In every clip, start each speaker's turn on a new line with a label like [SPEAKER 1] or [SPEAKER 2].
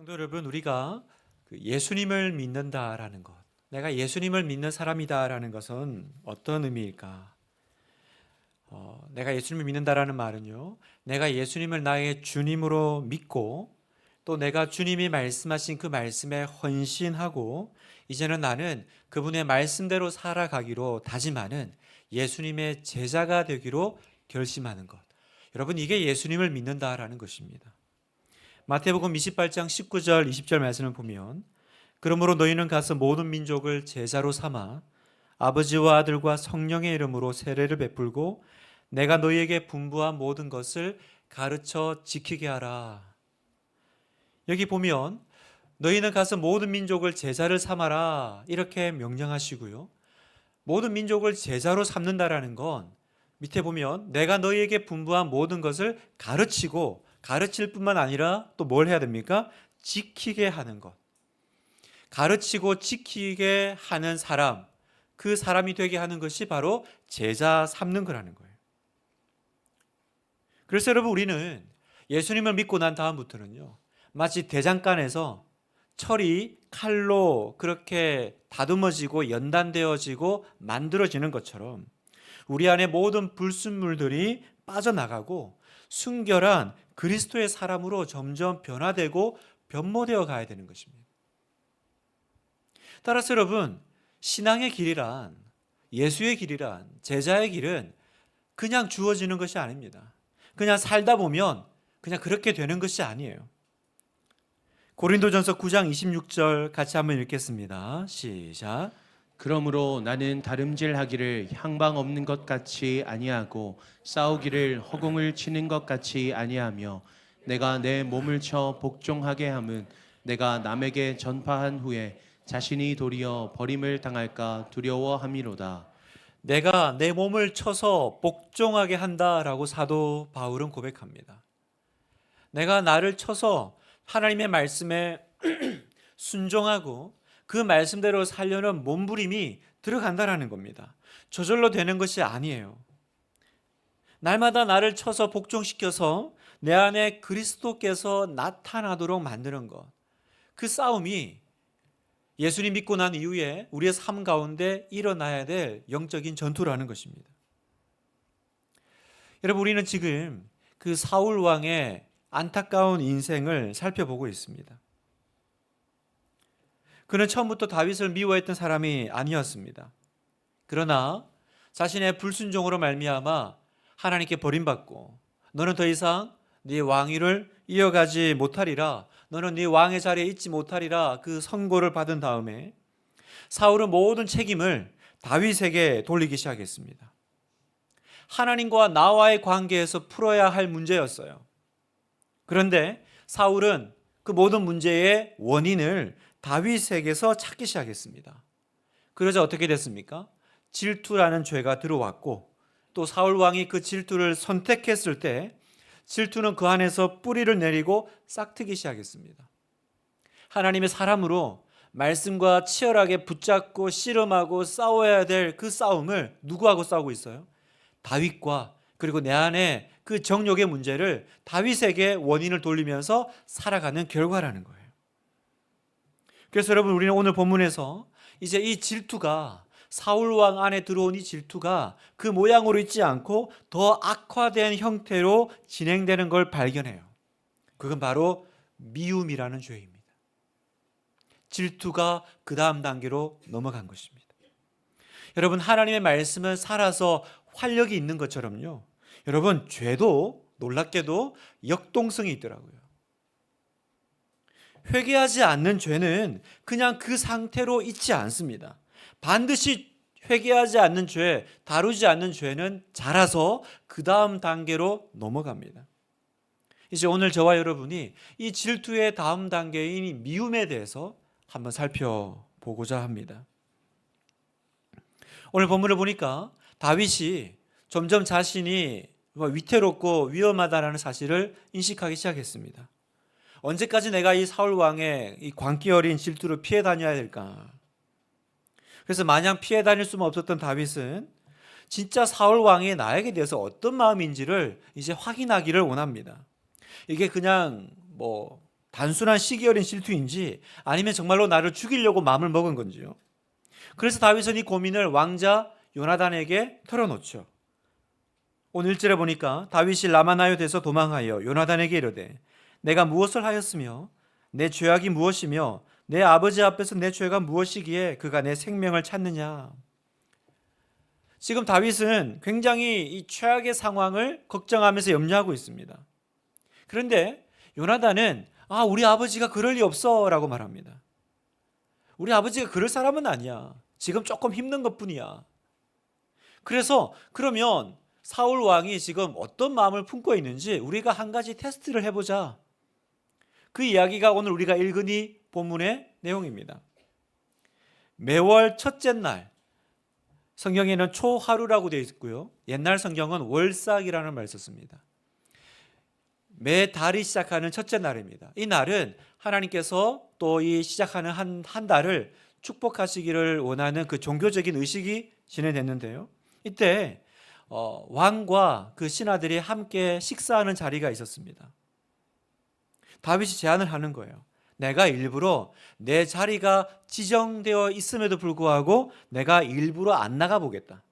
[SPEAKER 1] 성도 여러분, 우리가 예수님을 믿는다라는 것, 내가 예수님을 믿는 사람이다라는 것은 어떤 의미일까? 내가 예수님을 믿는다라는 말은요, 내가 예수님을 나의 주님으로 믿고 또 내가 주님이 말씀하신 그 말씀에 헌신하고 이제는 나는 그분의 말씀대로 살아가기로 다짐하는 예수님의 제자가 되기로 결심하는 것. 여러분, 이게 예수님을 믿는다라는 것입니다. 마태복음 28장 19절 20절 말씀을 보면, 그러므로 너희는 가서 모든 민족을 제자로 삼아 아버지와 아들과 성령의 이름으로 세례를 베풀고 내가 너희에게 분부한 모든 것을 가르쳐 지키게 하라. 여기 보면 너희는 가서 모든 민족을 제자를 삼아라 이렇게 명령하시고요. 모든 민족을 제자로 삼는다라는 건 밑에 보면 내가 너희에게 분부한 모든 것을 가르치고 가르칠 뿐만 아니라 또 뭘 해야 됩니까? 지키게 하는 것. 가르치고 지키게 하는 사람, 그 사람이 되게 하는 것이 바로 제자 삼는 거라는 거예요. 그래서 여러분, 우리는 예수님을 믿고 난 다음부터는요, 마치 대장간에서 철이 칼로 그렇게 다듬어지고 연단되어지고 만들어지는 것처럼 우리 안에 모든 불순물들이 빠져나가고 순결한 그리스도의 사람으로 점점 변화되고 변모되어 가야 되는 것입니다. 따라서 여러분, 신앙의 길이란, 예수의 길이란, 제자의 길은 그냥 주어지는 것이 아닙니다. 그냥 살다 보면 그냥 그렇게 되는 것이 아니에요. 고린도전서 9장 26절 같이 한번 읽겠습니다. 시작.
[SPEAKER 2] 그러므로 나는 다름질하기를 향방 없는 것 같이 아니하고 싸우기를 허공을 치는 것 같이 아니하며 내가 내 몸을 쳐 복종하게 함은 내가 남에게 전파한 후에 자신이 도리어 버림을 당할까 두려워함이로다.
[SPEAKER 1] 내가 내 몸을 쳐서 복종하게 한다라고 사도 바울은 고백합니다. 내가 나를 쳐서 하나님의 말씀에 순종하고 그 말씀대로 살려는 몸부림이 들어간다라는 겁니다. 저절로 되는 것이 아니에요. 날마다 나를 쳐서 복종시켜서 내 안에 그리스도께서 나타나도록 만드는 것. 그 싸움이 예수님 믿고 난 이후에 우리의 삶 가운데 일어나야 될 영적인 전투라는 것입니다. 여러분, 우리는 지금 그 사울 왕의 안타까운 인생을 살펴보고 있습니다. 그는 처음부터 다윗을 미워했던 사람이 아니었습니다. 그러나 자신의 불순종으로 말미암아 하나님께 버림받고 너는 더 이상 네 왕위를 이어가지 못하리라, 너는 네 왕의 자리에 있지 못하리라 그 선고를 받은 다음에 사울은 모든 책임을 다윗에게 돌리기 시작했습니다. 하나님과 나와의 관계에서 풀어야 할 문제였어요. 그런데 사울은 그 모든 문제의 원인을 다윗에게서 찾기 시작했습니다. 그러자 어떻게 됐습니까? 질투라는 죄가 들어왔고 또 사울 왕이 그 질투를 선택했을 때 질투는 그 안에서 뿌리를 내리고 싹트기 시작했습니다. 하나님의 사람으로 말씀과 치열하게 붙잡고 씨름하고 싸워야 될 그 싸움을 누구하고 싸우고 있어요? 다윗과, 그리고 내 안에 그 정욕의 문제를 다윗에게 원인을 돌리면서 살아가는 결과라는 거예요. 그래서 여러분, 우리는 오늘 본문에서 이제 이 질투가, 사울 왕 안에 들어온 이 질투가 그 모양으로 있지 않고 더 악화된 형태로 진행되는 걸 발견해요. 그건 바로 미움이라는 죄입니다. 질투가 그 다음 단계로 넘어간 것입니다. 여러분, 하나님의 말씀은 살아서 활력이 있는 것처럼요, 여러분, 죄도 놀랍게도 역동성이 있더라고요. 회개하지 않는 죄는 그냥 그 상태로 있지 않습니다. 반드시 회개하지 않는 죄, 다루지 않는 죄는 자라서 그 다음 단계로 넘어갑니다. 이제 오늘 저와 여러분이 이 질투의 다음 단계인 미움에 대해서 한번 살펴보고자 합니다. 오늘 본문을 보니까 다윗이 점점 자신이 위태롭고 위험하다는 사실을 인식하기 시작했습니다. 언제까지 내가 이 사울 왕의 이 광기 어린 질투를 피해 다녀야 될까? 그래서 마냥 피해 다닐 수만 없었던 다윗은 진짜 사울 왕이 나에게 대해서 어떤 마음인지를 이제 확인하기를 원합니다. 이게 그냥 단순한 시기 어린 질투인지 아니면 정말로 나를 죽이려고 마음을 먹은 건지요. 그래서 다윗은 이 고민을 왕자 요나단에게 털어놓죠. 오늘 1절에 보니까 다윗이 라마나요에서 도망하여 요나단에게 이르되 내가 무엇을 하였으며 내 죄악이 무엇이며 내 아버지 앞에서 내 죄가 무엇이기에 그가 내 생명을 찾느냐. 지금 다윗은 굉장히 이 최악의 상황을 걱정하면서 염려하고 있습니다. 그런데 요나단은 우리 아버지가 그럴 리 없어 라고 말합니다. 우리 아버지가 그럴 사람은 아니야. 지금 조금 힘든 것뿐이야. 그래서 그러면 사울 왕이 지금 어떤 마음을 품고 있는지 우리가 한 가지 테스트를 해보자. 그 이야기가 오늘 우리가 읽은 이 본문의 내용입니다. 매월 첫째 날, 성경에는 초하루라고 되어 있고요. 옛날 성경은 월삭이라는 말을 썼습니다. 매 달이 시작하는 첫째 날입니다. 이 날은 하나님께서 또 이 시작하는 한 달을 축복하시기를 원하는 그 종교적인 의식이 진행됐는데요. 이때 왕과 그 신하들이 함께 식사하는 자리가 있었습니다. 다윗이 제안을 하는 거예요. 내가 일부러 내 자리가 지정되어 있음에도 불구하고 내가 일부러 안 나가 보겠다.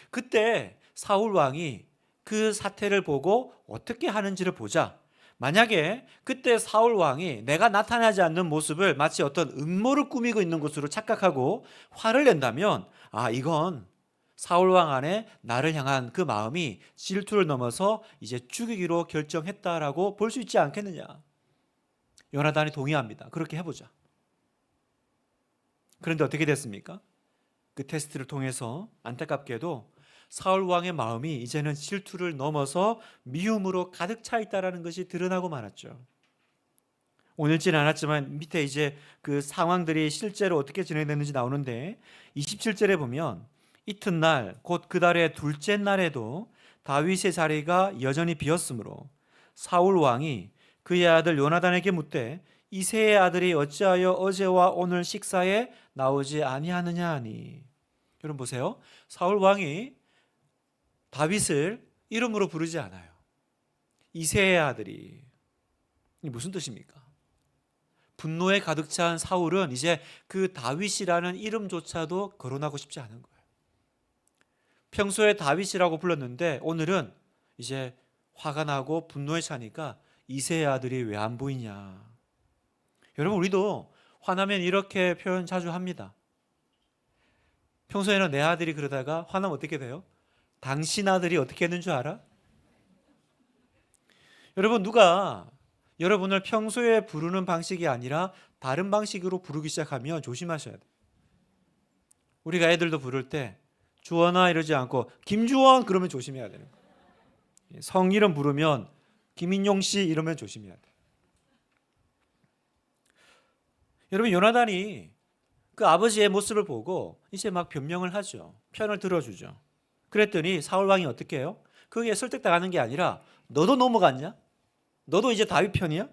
[SPEAKER 1] 그때 사울 왕이 그 사태를 보고 어떻게 하는지를 보자. 만약에 그때 사울 왕이 내가 나타나지 않는 모습을 마치 어떤 음모를 꾸미고 있는 것으로 착각하고 화를 낸다면 이건 사울 왕 안에 나를 향한 그 마음이 질투를 넘어서 이제 죽이기로 결정했다라고 볼 수 있지 않겠느냐. 요나단이 동의합니다. 그렇게 해보자. 그런데 어떻게 됐습니까? 그 테스트를 통해서 안타깝게도 사울 왕의 마음이 이제는 질투를 넘어서 미움으로 가득 차 있다라는 것이 드러나고 말았죠. 오늘지는 않았지만 밑에 이제 그 상황들이 실제로 어떻게 진행됐는지 나오는데 27절에 보면 이튿날 곧 그 달의 둘째 날에도 다윗의 자리가 여전히 비었으므로 사울 왕이 그의 아들 요나단에게 묻되 이새의 아들이 어찌하여 어제와 오늘 식사에 나오지 아니하느냐 하니. 여러분 보세요. 사울 왕이 다윗을 이름으로 부르지 않아요. 이새의 아들이. 이게 무슨 뜻입니까? 분노에 가득 찬 사울은 이제 그 다윗이라는 이름조차도 거론하고 싶지 않은 거예요. 평소에 다윗이라고 불렀는데 오늘은 이제 화가 나고 분노에 차니까 이새의 아들이 왜 안 보이냐. 여러분 우리도 화나면 이렇게 표현 자주 합니다. 평소에는 내 아들이 그러다가 화나면 어떻게 돼요? 당신 아들이 어떻게 했는 줄 알아? 여러분 누가 여러분을 평소에 부르는 방식이 아니라 다른 방식으로 부르기 시작하면 조심하셔야 돼요. 우리가 애들도 부를 때 주원아 이러지 않고 김주원 그러면 조심해야 되는 거예요. 성이름 부르면 김인용 씨 이러면 조심해야 돼요. 여러분 요나단이 그 아버지의 모습을 보고 이제 막 변명을 하죠. 편을 들어주죠. 그랬더니 사울 왕이 어떻게 해요? 거기에 설득당하는 게 아니라 너도 넘어갔냐? 너도 이제 다윗 편이야?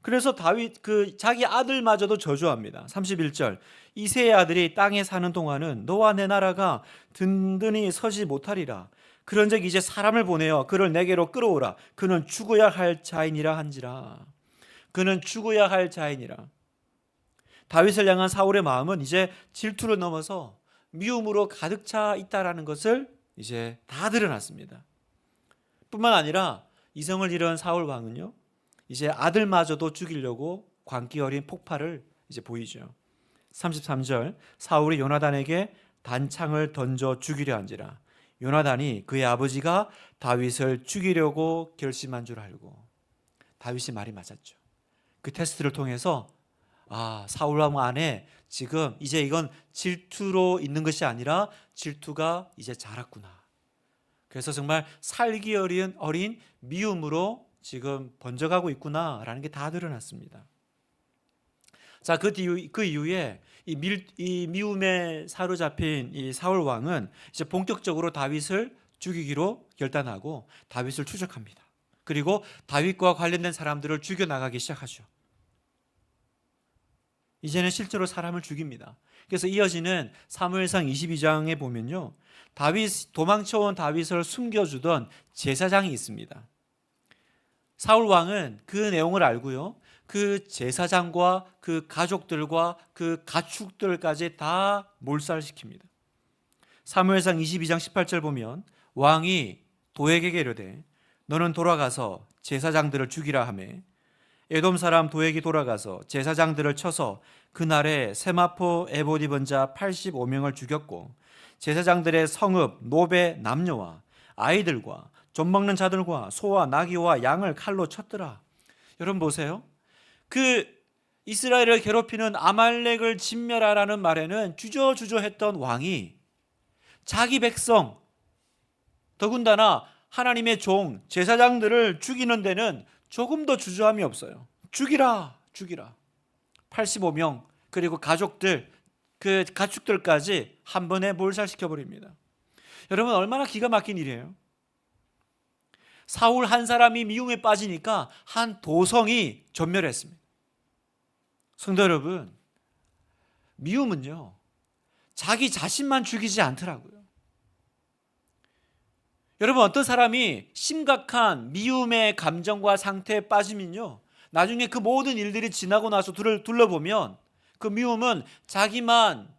[SPEAKER 1] 그래서 다윗 그 자기 아들마저도 저주합니다. 31절 이새의 아들이 땅에 사는 동안은 너와 내 나라가 든든히 서지 못하리라. 그런즉 이제 사람을 보내어 그를 내게로 끌어오라. 그는 죽어야 할 자인이라 한지라. 그는 죽어야 할 자인이라. 다윗을 향한 사울의 마음은 이제 질투를 넘어서 미움으로 가득 차 있다라는 것을 이제 다 드러났습니다. 뿐만 아니라 이성을 잃은 사울 왕은요, 이제 아들마저도 죽이려고 광기 어린 폭발을 이제 보이죠. 33절 사울이 요나단에게 단창을 던져 죽이려 한지라. 요나단이 그의 아버지가 다윗을 죽이려고 결심한 줄 알고. 다윗이 말이 맞았죠. 그 테스트를 통해서 사울 왕 안에 지금 이제 이건 질투로 있는 것이 아니라 질투가 이제 자랐구나. 그래서 정말 살기 어린 미움으로 지금 번져가고 있구나라는 게 다 드러났습니다. 자, 그 이후에 이 미움에 사로잡힌 이 사울 왕은 이제 본격적으로 다윗을 죽이기로 결단하고 다윗을 추적합니다. 그리고 다윗과 관련된 사람들을 죽여 나가기 시작하죠. 이제는 실제로 사람을 죽입니다. 그래서 이어지는 사무엘상 22장에 보면요, 도망쳐온 다윗을 숨겨주던 제사장이 있습니다. 사울 왕은 그 내용을 알고요, 그 제사장과 그 가족들과 그 가축들까지 다 몰살시킵니다. 사무엘상 22장 18절 보면 왕이 도액에게 이르되 너는 돌아가서 제사장들을 죽이라 하매 에돔 사람 도액이 돌아가서 제사장들을 쳐서 그날에 세마포 에봇 입은 자 85명을 죽였고 제사장들의 성읍 노베 남녀와 아이들과 젖 먹는 자들과 소와 나귀와 양을 칼로 쳤더라. 여러분 보세요. 그 이스라엘을 괴롭히는 아말렉을 진멸하라는 말에는 주저주저했던 왕이 자기 백성, 더군다나 하나님의 종 제사장들을 죽이는 데는 조금도 주저함이 없어요. 죽이라, 죽이라. 85명 그리고 가족들, 그 가축들까지 한 번에 몰살시켜 버립니다. 여러분 얼마나 기가 막힌 일이에요. 사울 한 사람이 미움에 빠지니까 한 도성이 전멸했습니다. 성도 여러분, 미움은요 자기 자신만 죽이지 않더라고요. 여러분 어떤 사람이 심각한 미움의 감정과 상태에 빠지면요, 나중에 그 모든 일들이 지나고 나서 둘러보면 그 미움은 자기만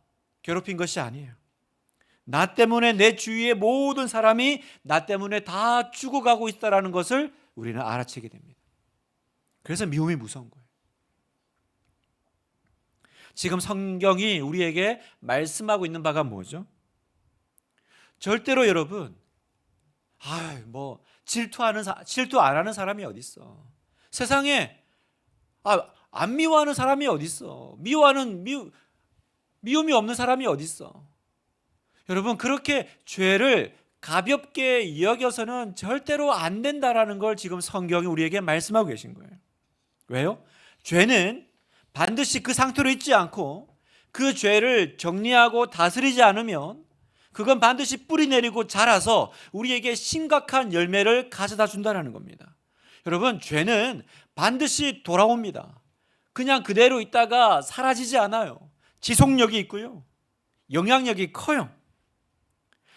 [SPEAKER 1] 괴롭힌 것이 아니에요. 나 때문에 내 주위의 모든 사람이 나 때문에 다 죽어가고 있다는 것을 우리는 알아채게 됩니다. 그래서 미움이 무서운 거예요. 지금 성경이 우리에게 말씀하고 있는 바가 뭐죠? 절대로 여러분, 질투 안 하는 사람이 어디 있어? 세상에 안 미워하는 사람이 어디 있어? 미움이 없는 사람이 어디 있어? 여러분 그렇게 죄를 가볍게 여겨서는 절대로 안 된다라는 걸 지금 성경이 우리에게 말씀하고 계신 거예요. 왜요? 죄는 반드시 그 상태로 있지 않고 그 죄를 정리하고 다스리지 않으면 그건 반드시 뿌리 내리고 자라서 우리에게 심각한 열매를 가져다 준다는 겁니다. 여러분 죄는 반드시 돌아옵니다. 그냥 그대로 있다가 사라지지 않아요. 지속력이 있고요, 영향력이 커요.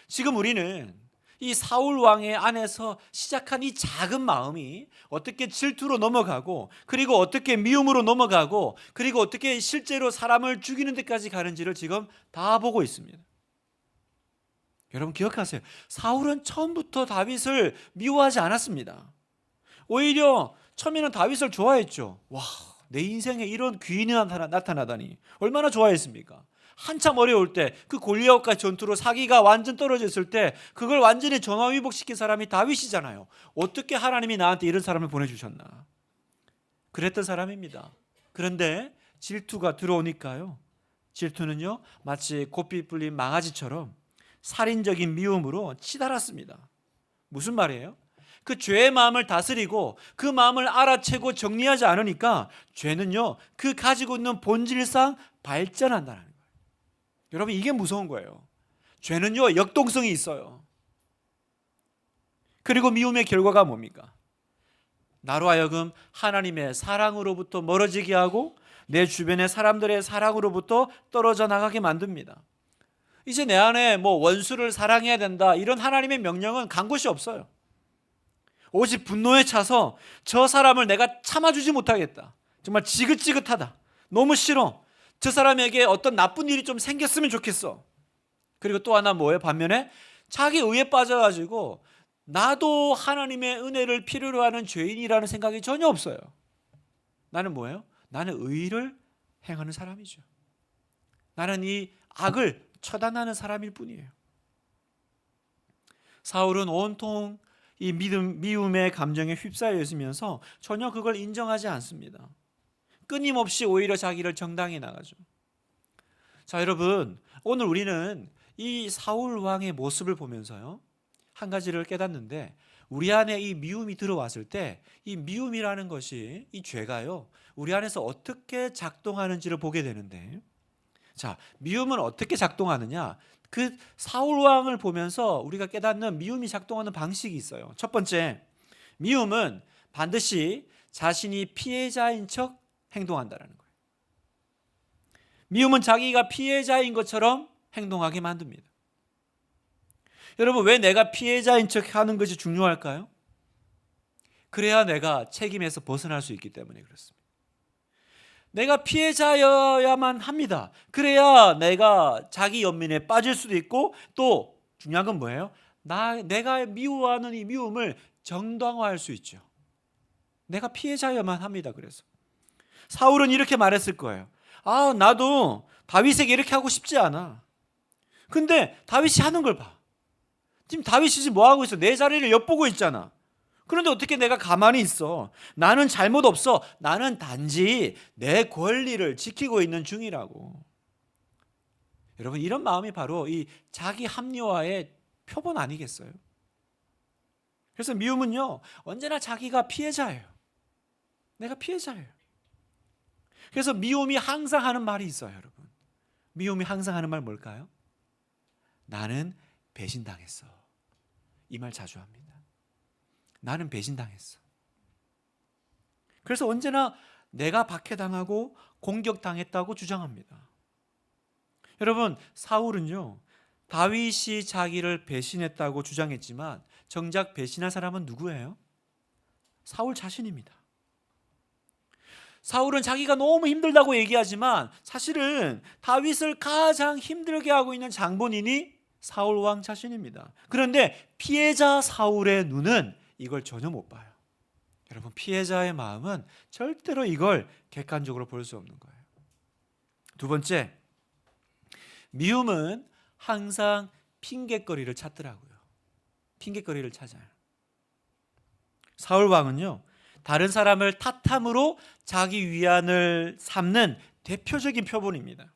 [SPEAKER 1] 지금 우리는 이 사울 왕의 안에서 시작한 이 작은 마음이 어떻게 질투로 넘어가고 그리고 어떻게 미움으로 넘어가고 그리고 어떻게 실제로 사람을 죽이는 데까지 가는지를 지금 다 보고 있습니다. 여러분 기억하세요. 사울은 처음부터 다윗을 미워하지 않았습니다. 오히려 처음에는 다윗을 좋아했죠. 와, 내 인생에 이런 귀인이 나타나다니 얼마나 좋아했습니까? 한참 어려울 때 그 골리앗과 전투로 사기가 완전 떨어졌을 때 그걸 완전히 전화위복시킨 사람이 다윗이잖아요. 어떻게 하나님이 나한테 이런 사람을 보내주셨나? 그랬던 사람입니다. 그런데 질투가 들어오니까요, 질투는요 마치 고삐 뿔린 망아지처럼 살인적인 미움으로 치달았습니다. 무슨 말이에요? 그 죄의 마음을 다스리고 그 마음을 알아채고 정리하지 않으니까 죄는요 그 가지고 있는 본질상 발전한다는 거예요. 여러분 이게 무서운 거예요. 죄는요 역동성이 있어요. 그리고 미움의 결과가 뭡니까? 나로 하여금 하나님의 사랑으로부터 멀어지게 하고 내 주변의 사람들의 사랑으로부터 떨어져 나가게 만듭니다. 이제 내 안에 원수를 사랑해야 된다 이런 하나님의 명령은 간 곳이 없어요. 오직 분노에 차서 저 사람을 내가 참아주지 못하겠다. 정말 지긋지긋하다. 너무 싫어. 저 사람에게 어떤 나쁜 일이 좀 생겼으면 좋겠어. 그리고 또 하나 뭐예요? 반면에 자기 의에 빠져가지고 나도 하나님의 은혜를 필요로 하는 죄인이라는 생각이 전혀 없어요. 나는 뭐예요? 나는 의를 행하는 사람이죠. 나는 이 악을 처단하는 사람일 뿐이에요. 사울은 온통 이 미움의 감정에 휩싸여 있으면서 전혀 그걸 인정하지 않습니다. 끊임없이 오히려 자기를 정당히 나가죠. 자, 여러분, 오늘 우리는 이 사울 왕의 모습을 보면서요, 한 가지를 깨닫는데, 우리 안에 이 미움이 들어왔을 때 이 미움이라는 것이, 이 죄가요, 우리 안에서 어떻게 작동하는지를 보게 되는데, 자, 미움은 어떻게 작동하느냐? 그 사울 왕을 보면서 우리가 깨닫는 미움이 작동하는 방식이 있어요. 첫 번째, 미움은 반드시 자신이 피해자인 척 행동한다는 거예요. 미움은 자기가 피해자인 것처럼 행동하게 만듭니다. 여러분 왜 내가 피해자인 척 하는 것이 중요할까요? 그래야 내가 책임에서 벗어날 수 있기 때문에 그렇습니다. 내가 피해자여야만 합니다. 그래야 내가 자기 연민에 빠질 수도 있고, 또 중요한 건 뭐예요? 내가 미워하는 이 미움을 정당화할 수 있죠. 내가 피해자여야만 합니다. 그래서 사울은 이렇게 말했을 거예요. 나도 다윗에게 이렇게 하고 싶지 않아. 근데 다윗이 하는 걸 봐. 지금 다윗이 지금 뭐 하고 있어? 내 자리를 엿보고 있잖아. 그런데 어떻게 내가 가만히 있어? 나는 잘못 없어. 나는 단지 내 권리를 지키고 있는 중이라고. 여러분, 이런 마음이 바로 이 자기 합리화의 표본 아니겠어요? 그래서 미움은요, 언제나 자기가 피해자예요. 내가 피해자예요. 그래서 미움이 항상 하는 말이 있어요, 여러분. 미움이 항상 하는 말 뭘까요? 나는 배신당했어. 이 말 자주 합니다. 나는 배신당했어. 그래서 언제나 내가 박해당하고 공격당했다고 주장합니다. 여러분, 사울은요, 다윗이 자기를 배신했다고 주장했지만 정작 배신한 사람은 누구예요? 사울 자신입니다. 사울은 자기가 너무 힘들다고 얘기하지만 사실은 다윗을 가장 힘들게 하고 있는 장본인이 사울 왕 자신입니다. 그런데 피해자 사울의 눈은 이걸 전혀 못 봐요. 여러분, 피해자의 마음은 절대로 이걸 객관적으로 볼 수 없는 거예요. 두 번째, 미움은 항상 핑곗거리를 찾더라고요. 핑곗거리를 찾아요. 사울 왕은요, 다른 사람을 탓함으로 자기 위안을 삼는 대표적인 표본입니다.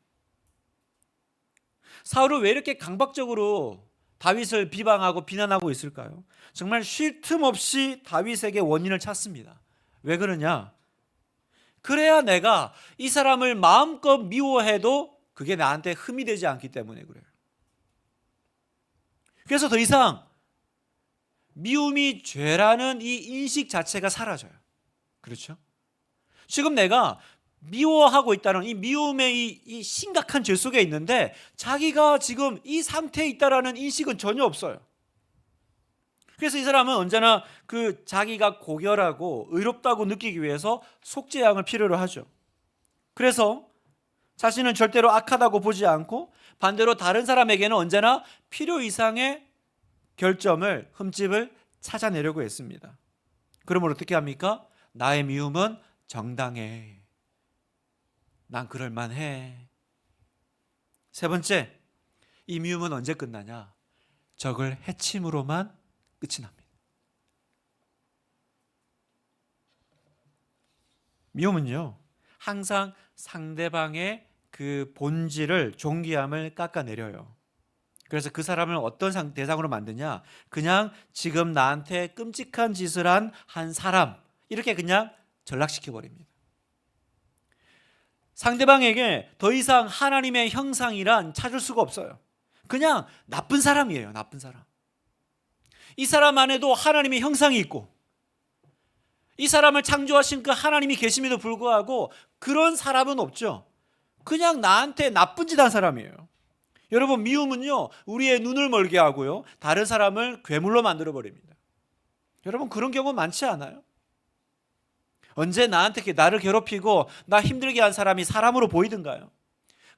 [SPEAKER 1] 사울은 왜 이렇게 강박적으로 다윗을 비방하고 비난하고 있을까요? 정말 쉴 틈 없이 다윗에게 원인을 찾습니다. 왜 그러냐? 그래야 내가 이 사람을 마음껏 미워해도 그게 나한테 흠이 되지 않기 때문에 그래요. 그래서 더 이상 미움이 죄라는 이 인식 자체가 사라져요. 그렇죠? 지금 내가 미워하고 있다는 이 미움의 이 심각한 죄 속에 있는데 자기가 지금 이 상태에 있다라는 인식은 전혀 없어요. 그래서 이 사람은 언제나 그 자기가 고결하고 의롭다고 느끼기 위해서 속죄양을 필요로 하죠. 그래서 자신은 절대로 악하다고 보지 않고 반대로 다른 사람에게는 언제나 필요 이상의 결점을, 흠집을 찾아내려고 했습니다. 그러면 어떻게 합니까? 나의 미움은 정당해. 난 그럴만해. 세 번째, 이 미움은 언제 끝나냐? 적을 해침으로만 끝이 납니다. 미움은요, 항상 상대방의 그 본질을, 존귀함을 깎아내려요. 그래서 그 사람을 어떤 대상으로 만드냐? 그냥 지금 나한테 끔찍한 짓을 한 한 사람, 이렇게 그냥 전락시켜버립니다. 상대방에게 더 이상 하나님의 형상이란 찾을 수가 없어요. 그냥 나쁜 사람이에요. 나쁜 사람. 이 사람 안에도 하나님의 형상이 있고 이 사람을 창조하신 그 하나님이 계심에도 불구하고 그런 사람은 없죠. 그냥 나한테 나쁜 짓 한 사람이에요. 여러분, 미움은요, 우리의 눈을 멀게 하고요, 다른 사람을 괴물로 만들어버립니다. 여러분, 그런 경우 많지 않아요? 언제 나한테 나를 괴롭히고 나 힘들게 한 사람이 사람으로 보이던가요?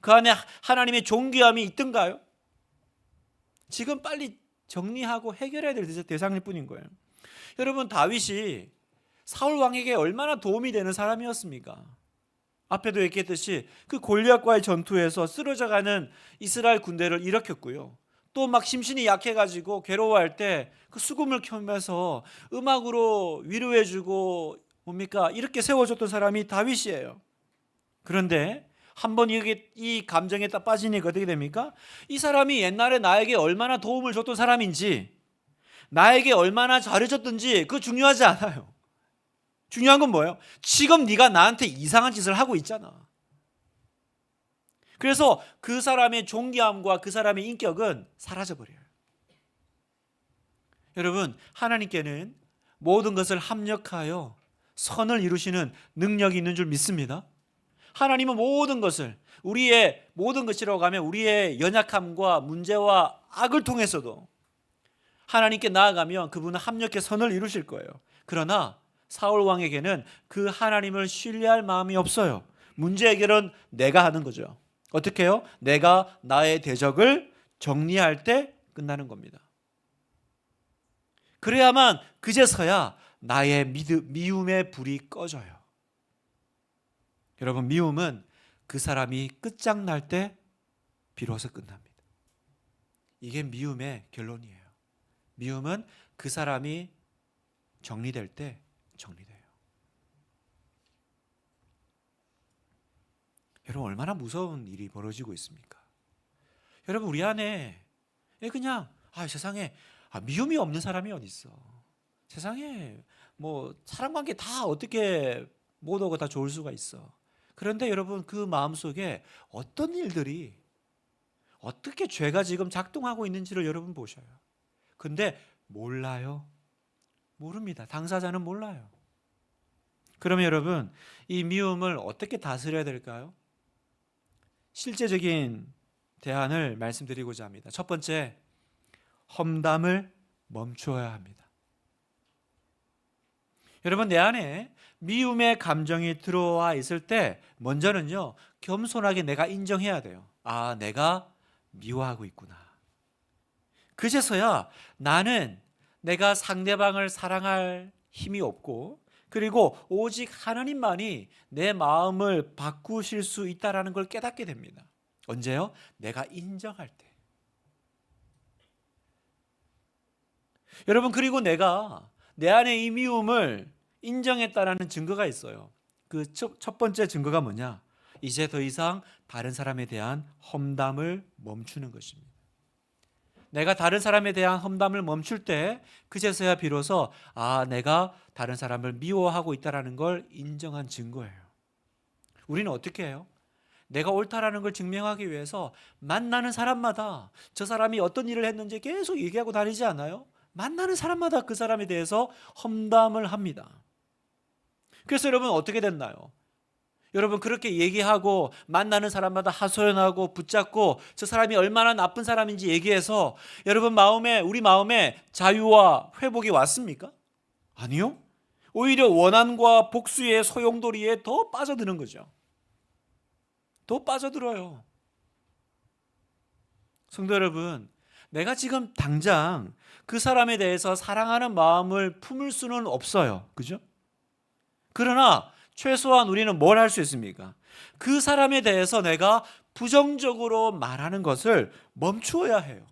[SPEAKER 1] 그 안에 하나님의 존귀함이 있던가요? 지금 빨리 정리하고 해결해야 될 대상일 뿐인 거예요. 여러분, 다윗이 사울 왕에게 얼마나 도움이 되는 사람이었습니까? 앞에도 얘기했듯이 그 골리앗과의 전투에서 쓰러져가는 이스라엘 군대를 일으켰고요. 또 막 심신이 약해가지고 괴로워할 때 그 수금을 켜면서 음악으로 위로해주고 뭡니까? 이렇게 세워줬던 사람이 다윗이에요. 그런데 한번 이 감정에 딱 빠지니까 어떻게 됩니까? 이 사람이 옛날에 나에게 얼마나 도움을 줬던 사람인지, 나에게 얼마나 잘해줬든지 그거 중요하지 않아요. 중요한 건 뭐예요? 지금 네가 나한테 이상한 짓을 하고 있잖아. 그래서 그 사람의 존귀함과 그 사람의 인격은 사라져버려요. 여러분, 하나님께는 모든 것을 합력하여 선을 이루시는 능력이 있는 줄 믿습니다. 하나님은 모든 것을, 우리의 모든 것이라고 하면 우리의 연약함과 문제와 악을 통해서도 하나님께 나아가면 그분은 합력해 선을 이루실 거예요. 그러나 사울 왕에게는 그 하나님을 신뢰할 마음이 없어요. 문제 해결은 내가 하는 거죠. 어떻게 해요? 내가 나의 대적을 정리할 때 끝나는 겁니다. 그래야만 그제서야 나의 미움의 불이 꺼져요. 여러분, 미움은 그 사람이 끝장날 때 비로소 끝납니다. 이게 미움의 결론이에요. 미움은 그 사람이 정리될 때 정리돼요. 여러분, 얼마나 무서운 일이 벌어지고 있습니까? 여러분, 우리 안에 그냥 세상에 미움이 없는 사람이 어디 있어? 세상에 뭐 사람 관계 다 어떻게 모두가 다 좋을 수가 있어. 그런데 여러분, 그 마음속에 어떤 일들이 어떻게 죄가 지금 작동하고 있는지를 여러분 보셔요. 근데 몰라요. 모릅니다. 당사자는 몰라요. 그러면 여러분, 이 미움을 어떻게 다스려야 될까요? 실제적인 대안을 말씀드리고자 합니다. 첫 번째, 험담을 멈추어야 합니다. 여러분, 내 안에 미움의 감정이 들어와 있을 때 먼저는요, 겸손하게 내가 인정해야 돼요. 내가 미워하고 있구나. 그제서야 나는 내가 상대방을 사랑할 힘이 없고, 그리고 오직 하나님만이 내 마음을 바꾸실 수 있다는 걸 깨닫게 됩니다. 언제요? 내가 인정할 때. 여러분, 그리고 내가 내 안에 이 미움을 인정했다라는 증거가 있어요. 그 첫 번째 증거가 뭐냐? 이제 더 이상 다른 사람에 대한 험담을 멈추는 것입니다. 내가 다른 사람에 대한 험담을 멈출 때 그제서야 비로소 내가 다른 사람을 미워하고 있다는 걸 인정한 증거예요. 우리는 어떻게 해요? 내가 옳다라는 걸 증명하기 위해서 만나는 사람마다 저 사람이 어떤 일을 했는지 계속 얘기하고 다니지 않아요? 만나는 사람마다 그 사람에 대해서 험담을 합니다. 그래서 여러분, 어떻게 됐나요? 여러분, 그렇게 얘기하고 만나는 사람마다 하소연하고 붙잡고 저 사람이 얼마나 나쁜 사람인지 얘기해서 여러분 우리 마음에 자유와 회복이 왔습니까? 아니요. 오히려 원한과 복수의 소용돌이에 더 빠져드는 거죠. 더 빠져들어요. 성도 여러분, 내가 지금 당장 그 사람에 대해서 사랑하는 마음을 품을 수는 없어요. 그죠? 그러나 최소한 우리는 뭘 할 수 있습니까? 그 사람에 대해서 내가 부정적으로 말하는 것을 멈추어야 해요.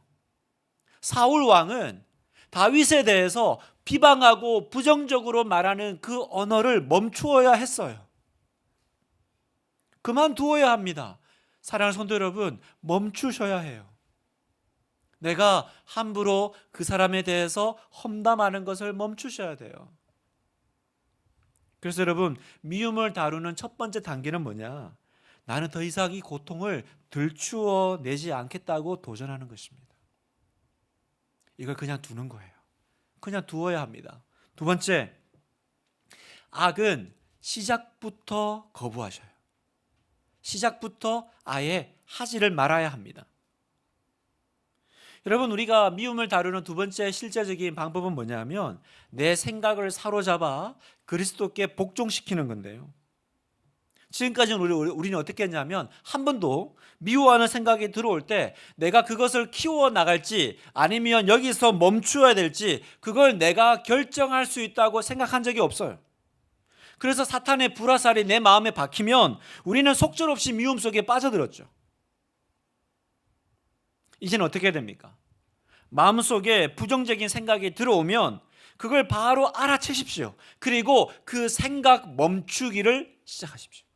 [SPEAKER 1] 사울 왕은 다윗에 대해서 비방하고 부정적으로 말하는 그 언어를 멈추어야 했어요. 그만두어야 합니다. 사랑하는 성도 여러분, 멈추셔야 해요. 내가 함부로 그 사람에 대해서 험담하는 것을 멈추셔야 돼요. 그래서 여러분, 미움을 다루는 첫 번째 단계는 뭐냐? 나는 더 이상 이 고통을 들추어 내지 않겠다고 도전하는 것입니다. 이걸 그냥 두는 거예요. 그냥 두어야 합니다. 두 번째, 악은 시작부터 거부하셔요. 시작부터 아예 하지를 말아야 합니다. 여러분, 우리가 미움을 다루는 두 번째 실제적인 방법은 뭐냐면 내 생각을 사로잡아 그리스도께 복종시키는 건데요. 지금까지는 우리는 어떻게 했냐면 한 번도 미워하는 생각이 들어올 때 내가 그것을 키워나갈지 아니면 여기서 멈추어야 될지 그걸 내가 결정할 수 있다고 생각한 적이 없어요. 그래서 사탄의 불화살이 내 마음에 박히면 우리는 속절없이 미움 속에 빠져들었죠. 이제는 어떻게 됩니까? 마음속에 부정적인 생각이 들어오면 그걸 바로 알아채십시오. 그리고 그 생각 멈추기를 시작하십시오.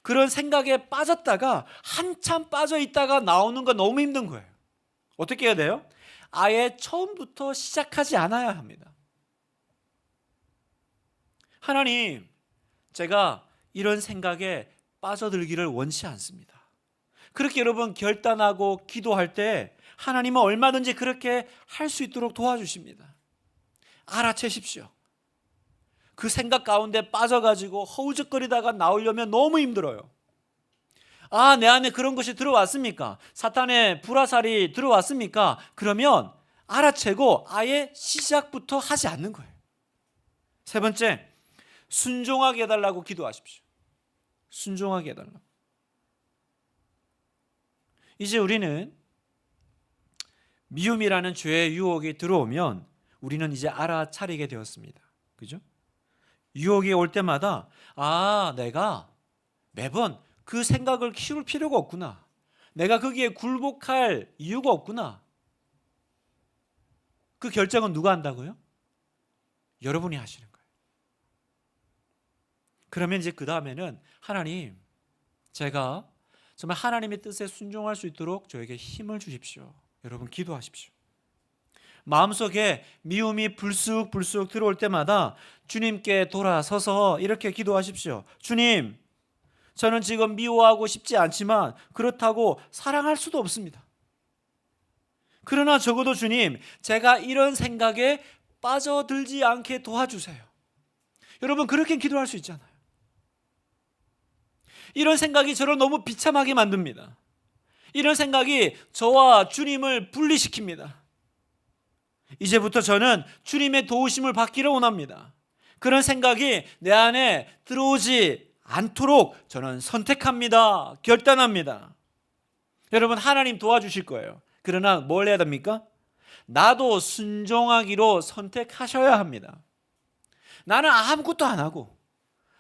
[SPEAKER 1] 그런 생각에 빠졌다가 한참 빠져 있다가 나오는 건 너무 힘든 거예요. 어떻게 해야 돼요? 아예 처음부터 시작하지 않아야 합니다. 하나님, 제가 이런 생각에 빠져들기를 원치 않습니다. 그렇게 여러분 결단하고 기도할 때 하나님은 얼마든지 그렇게 할 수 있도록 도와주십니다. 알아채십시오. 그 생각 가운데 빠져가지고 허우적거리다가 나오려면 너무 힘들어요. 내 안에 그런 것이 들어왔습니까? 사탄의 불화살이 들어왔습니까? 그러면 알아채고 아예 시작부터 하지 않는 거예요. 세 번째, 순종하게 해달라고 기도하십시오. 순종하게 해달라고. 이제 우리는 미움이라는 죄의 유혹이 들어오면 우리는 이제 알아차리게 되었습니다. 그죠? 유혹이 올 때마다 내가 매번 그 생각을 키울 필요가 없구나. 내가 거기에 굴복할 이유가 없구나. 그 결정은 누가 한다고요? 여러분이 하시는 거예요. 그러면 이제 그 다음에는 하나님, 제가 정말 하나님의 뜻에 순종할 수 있도록 저에게 힘을 주십시오. 여러분 기도하십시오. 마음속에 미움이 불쑥 들어올 때마다 주님께 돌아서서 이렇게 기도하십시오. 주님, 저는 지금 미워하고 싶지 않지만 그렇다고 사랑할 수도 없습니다. 그러나 적어도 주님, 제가 이런 생각에 빠져들지 않게 도와주세요. 여러분 그렇게 기도할 수 있잖아요. 이런 생각이 저를 너무 비참하게 만듭니다. 이런 생각이 저와 주님을 분리시킵니다. 이제부터 저는 주님의 도우심을 받기를 원합니다. 그런 생각이 내 안에 들어오지 않도록 저는 선택합니다. 결단합니다. 여러분 하나님 도와주실 거예요. 그러나 뭘 해야 됩니까? 나도 순종하기로 선택하셔야 합니다. 나는 아무것도 안 하고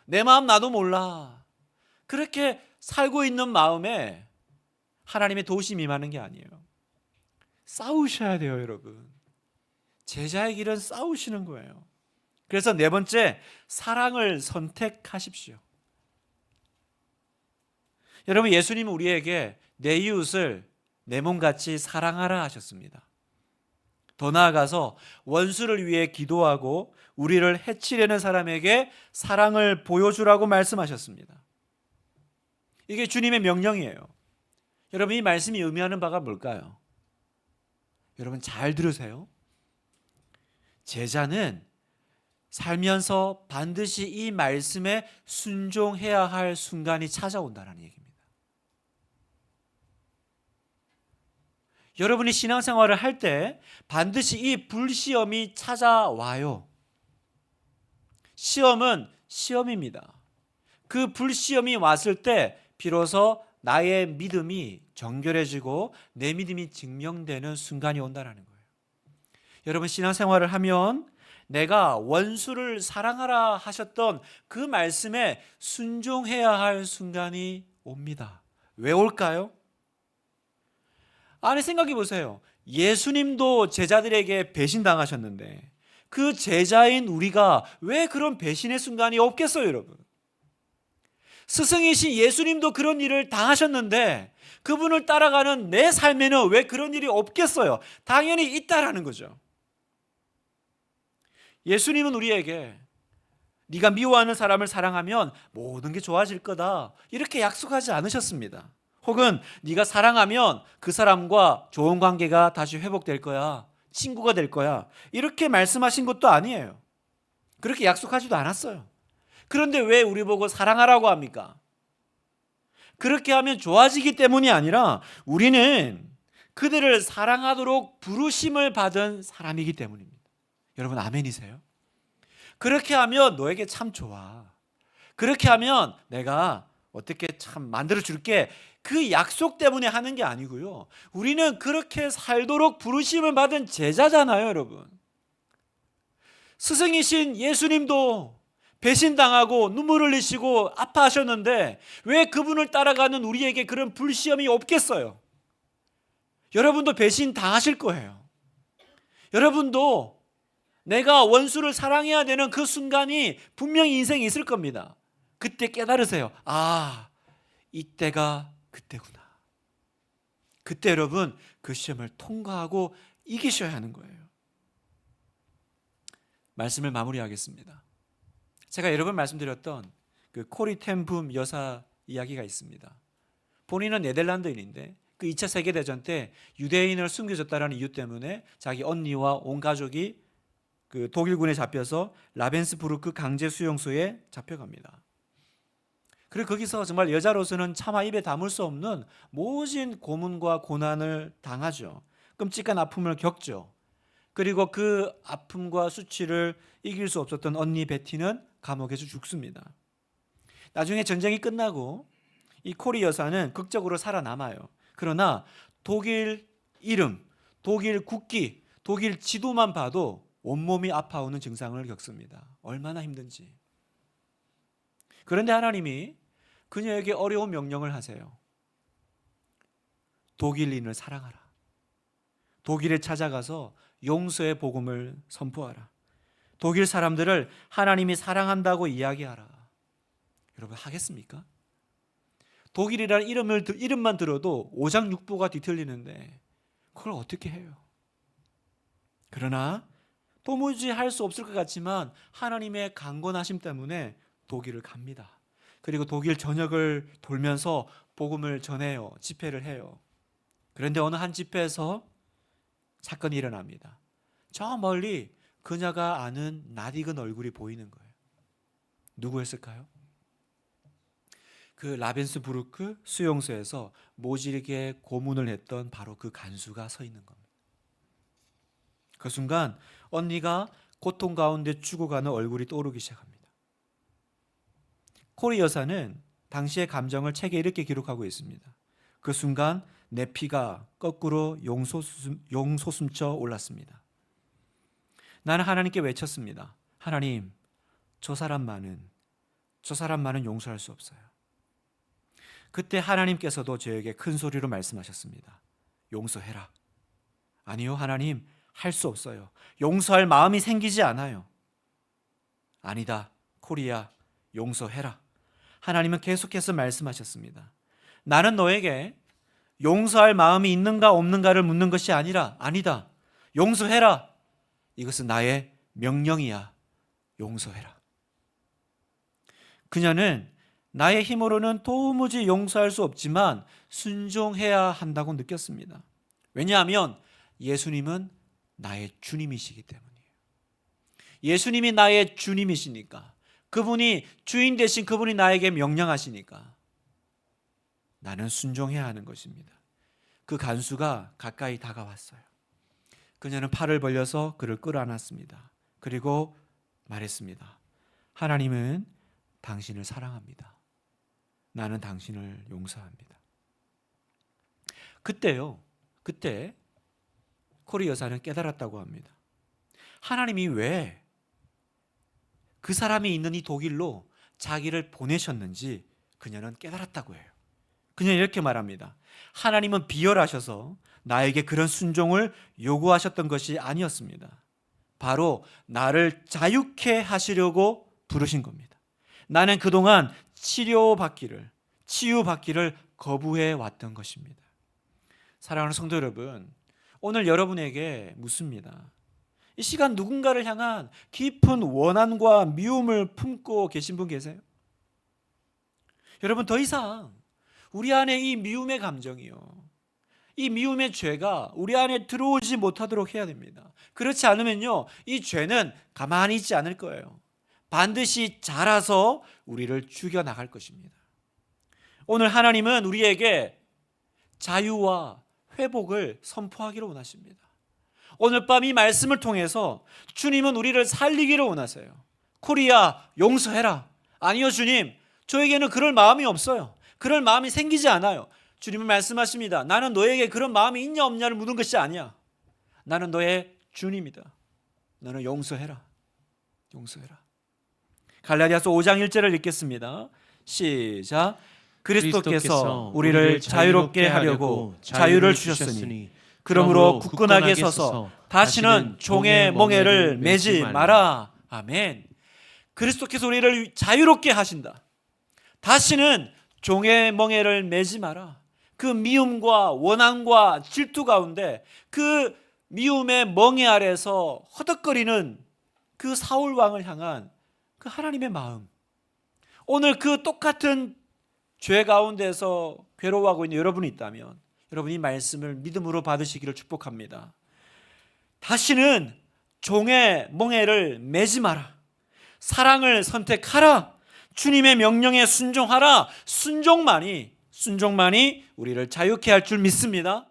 [SPEAKER 1] 내 마음 나도 몰라. 그렇게 살고 있는 마음에 하나님의 도우심이 임하는 게 아니에요. 싸우셔야 돼요, 여러분. 제자의 길은 싸우시는 거예요. 그래서 네 번째, 사랑을 선택하십시오. 여러분 예수님은 우리에게 내 이웃을 내 몸같이 사랑하라 하셨습니다. 더 나아가서 원수를 위해 기도하고 우리를 해치려는 사람에게 사랑을 보여주라고 말씀하셨습니다. 이게 주님의 명령이에요. 여러분 이 말씀이 의미하는 바가 뭘까요? 여러분 잘 들으세요. 제자는 살면서 반드시 이 말씀에 순종해야 할 순간이 찾아온다는 얘기입니다. 여러분이 신앙생활을 할 때 반드시 이 불시험이 찾아와요. 시험은 시험입니다. 그 불시험이 왔을 때 비로소 나의 믿음이 정결해지고 내 믿음이 증명되는 순간이 온다는 거예요. 여러분 신앙생활을 하면 내가 원수를 사랑하라 하셨던 그 말씀에 순종해야 할 순간이 옵니다. 왜 올까요? 아니 생각해 보세요. 예수님도 제자들에게 배신당하셨는데 그 제자인 우리가 왜 그런 배신의 순간이 없겠어요, 여러분? 스승이신 예수님도 그런 일을 당하셨는데 그분을 따라가는 내 삶에는 왜 그런 일이 없겠어요? 당연히 있다라는 거죠. 예수님은 우리에게 네가 미워하는 사람을 사랑하면 모든 게 좋아질 거다 이렇게 약속하지 않으셨습니다. 혹은 네가 사랑하면 그 사람과 좋은 관계가 다시 회복될 거야, 친구가 될 거야 이렇게 말씀하신 것도 아니에요. 그렇게 약속하지도 않았어요. 그런데 왜 우리 보고 사랑하라고 합니까? 그렇게 하면 좋아지기 때문이 아니라 우리는 그들을 사랑하도록 부르심을 받은 사람이기 때문입니다. 여러분 아멘이세요? 그렇게 하면 너에게 참 좋아. 그렇게 하면 내가 어떻게 참 만들어 줄게. 그 약속 때문에 하는 게 아니고요. 우리는 그렇게 살도록 부르심을 받은 제자잖아요, 여러분. 스승이신 예수님도 배신당하고 눈물 흘리시고 아파하셨는데 왜 그분을 따라가는 우리에게 그런 불시험이 없겠어요? 여러분도 배신 당하실 거예요. 여러분도 내가 원수를 사랑해야 되는 그 순간이 분명히 인생에 있을 겁니다. 그때 깨달으세요. 이때가 그때구나. 그때 여러분 그 시험을 통과하고 이기셔야 하는 거예요. 말씀을 마무리하겠습니다. 제가 여러 번 말씀드렸던 그 코리 텐붐 여사 이야기가 있습니다. 본인은 네덜란드인인데 그 2차 세계대전 때 유대인을 숨겨줬다는 이유 때문에 자기 언니와 온 가족이 그 독일군에 잡혀서 라벤스부르크 강제 수용소에 잡혀갑니다. 그리고 거기서 정말 여자로서는 차마 입에 담을 수 없는 모진 고문과 고난을 당하죠. 끔찍한 아픔을 겪죠. 그리고 그 아픔과 수치를 이길 수 없었던 언니 베티는 감옥에서 죽습니다. 나중에 전쟁이 끝나고 이 코리 여사는 극적으로 살아남아요. 그러나 독일 이름, 독일 국기, 독일 지도만 봐도 온몸이 아파오는 증상을 겪습니다. 얼마나 힘든지. 그런데 하나님이 그녀에게 어려운 명령을 하세요. 독일인을 사랑하라. 독일에 찾아가서 용서의 복음을 선포하라. 독일 사람들을 하나님이 사랑한다고 이야기하라. 여러분 하겠습니까? 독일이라는 이름만 들어도 오장육부가 뒤틀리는데 그걸 어떻게 해요? 그러나 도무지 할 수 없을 것 같지만 하나님의 강권하심 때문에 독일을 갑니다. 그리고 독일 전역을 돌면서 복음을 전해요. 집회를 해요. 그런데 어느 한 집회에서 사건이 일어납니다. 저 멀리 그녀가 아는 낯익은 얼굴이 보이는 거예요. 누구였을까요? 그 라벤스부르크 수용소에서 모질게 고문을 했던 바로 그 간수가 서 있는 겁니다. 그 순간 언니가 고통 가운데 죽어가는 얼굴이 떠오르기 시작합니다. 코리 여사는 당시의 감정을 책에 이렇게 기록하고 있습니다. 그 순간 내 피가 거꾸로 용솟음쳐 올랐습니다. 나는 하나님께 외쳤습니다. 하나님, 저 사람만은 용서할 수 없어요. 그때 하나님께서도 저에게 큰 소리로 말씀하셨습니다. 용서해라. 아니요, 하나님, 할 수 없어요. 용서할 마음이 생기지 않아요. 아니다, 코리야, 용서해라. 하나님은 계속해서 말씀하셨습니다. 나는 너에게 용서할 마음이 있는가 없는가를 묻는 것이 아니다. 용서해라. 이것은 나의 명령이야. 용서해라. 그녀는 나의 힘으로는 도무지 용서할 수 없지만 순종해야 한다고 느꼈습니다. 왜냐하면 예수님은 나의 주님이시기 때문이에요. 예수님이 나의 주님이시니까, 그분이 주인 되신 그분이 나에게 명령하시니까 나는 순종해야 하는 것입니다. 그 간수가 가까이 다가왔어요. 그녀는 팔을 벌려서 그를 끌어안았습니다. 그리고 말했습니다. 하나님은 당신을 사랑합니다. 나는 당신을 용서합니다. 그때 코리 여사는 깨달았다고 합니다. 하나님이 왜 그 사람이 있는 이 독일로 자기를 보내셨는지 그녀는 깨달았다고 해요. 그녀는 이렇게 말합니다. 하나님은 비열하셔서 나에게 그런 순종을 요구하셨던 것이 아니었습니다. 바로 나를 자유케 하시려고 부르신 겁니다. 나는 그동안 치유받기를 거부해 왔던 것입니다. 사랑하는 성도 여러분, 오늘 여러분에게 묻습니다. 이 시간 누군가를 향한 깊은 원한과 미움을 품고 계신 분 계세요? 여러분, 더 이상 우리 안에 이 미움의 감정이요, 이 미움의 죄가 우리 안에 들어오지 못하도록 해야 됩니다. 그렇지 않으면요, 이 죄는 가만히 있지 않을 거예요. 반드시 자라서 우리를 죽여나갈 것입니다. 오늘 하나님은 우리에게 자유와 회복을 선포하기를 원하십니다. 오늘 밤 이 말씀을 통해서 주님은 우리를 살리기를 원하세요. 코리야, 용서해라. 아니요, 주님, 저에게는 그럴 마음이 없어요. 그럴 마음이 생기지 않아요. 주님은 말씀하십니다. 나는 너에게 그런 마음이 있냐 없냐를 묻는 것이 아니야. 나는 너의 주님이다. 너는 용서해라. 갈라디아서 5장 1절을 읽겠습니다. 시작. 그리스도께서 우리를 자유롭게 하려고 자유를 주셨으니 그러므로 굳건하게 서서 다시는 종의 멍에를 매지 마라. 아멘. 그리스도께서 우리를 자유롭게 하신다. 다시는 종의 멍에를 매지 마라. 그 미움과 원한과 질투 가운데, 그 미움의 멍에 아래서 허덕거리는 그 사울 왕을 향한 그 하나님의 마음, 오늘 그 똑같은 죄 가운데서 괴로워하고 있는 여러분이 있다면 여러분이 이 말씀을 믿음으로 받으시기를 축복합니다. 다시는 종의 멍에를 매지 마라. 사랑을 선택하라. 주님의 명령에 순종하라. 순종만이 우리를 자유케 할 줄 믿습니다.